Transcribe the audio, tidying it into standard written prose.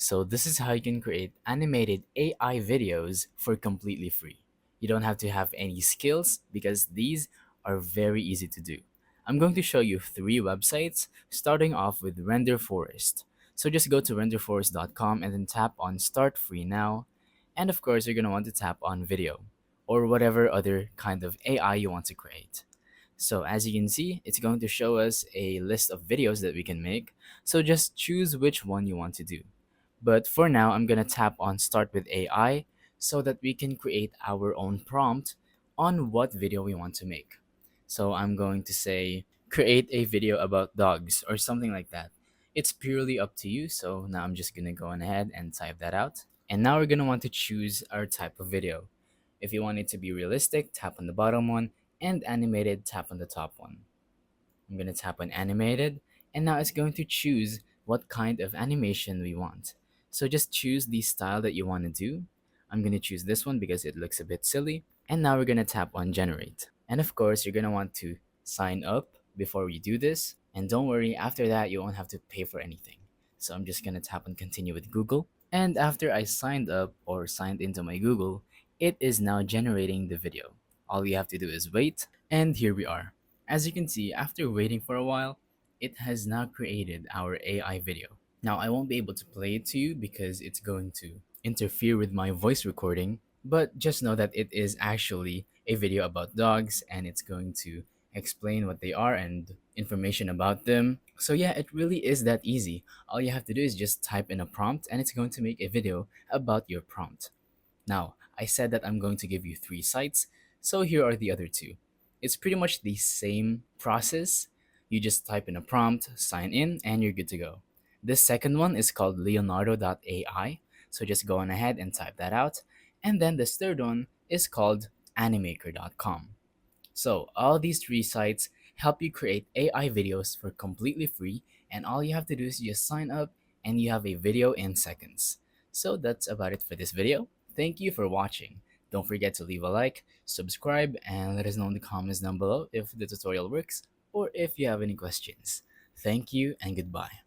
So this is how you can create animated AI videos for completely free. You don't have to have any skills because these are very easy to do. I'm going to show you three websites, starting off with Render Forest. So just go to renderforest.com and then tap on Start Free Now. And of course, you're going to want to tap on Video or whatever other kind of AI you want to create. So as you can see, it's going to show us a list of videos that we can make. So just choose which one you want to do. But for now, I'm going to tap on Start with AI so that we can create our own prompt on what video we want to make. So I'm going to say, create a video about dogs or something like that. It's purely up to you. So now I'm just going to go on ahead and type that out. And now we're going to want to choose our type of video. If you want it to be realistic, tap on the bottom one, and animated, tap on the top one. I'm going to tap on animated, and now it's going to choose what kind of animation we want. So just choose the style that you want to do. I'm going to choose this one because it looks a bit silly. And now we're going to tap on generate. And of course, you're going to want to sign up before you do this. And don't worry, after that, you won't have to pay for anything. So I'm just going to tap on continue with Google. And after I signed up or signed into my Google, it is now generating the video. All you have to do is wait, and here we are. As you can see, after waiting for a while, it has now created our AI video. Now, I won't be able to play it to you because it's going to interfere with my voice recording, but just know that it is actually a video about dogs and it's going to explain what they are and information about them. So yeah, it really is that easy. All you have to do is just type in a prompt and it's going to make a video about your prompt. Now, I said that I'm going to give you three sites, so here are the other two. It's pretty much the same process. You just type in a prompt, sign in, and you're good to go. This second one is called leonardo.ai, so just go on ahead and type that out. And then this third one is called animaker.com. So all these three sites help you create AI videos for completely free, and all you have to do is just sign up and you have a video in seconds. So that's about it for this video. Thank you for watching. Don't forget to leave a like, subscribe, and let us know in the comments down below if the tutorial works or if you have any questions. Thank you and goodbye.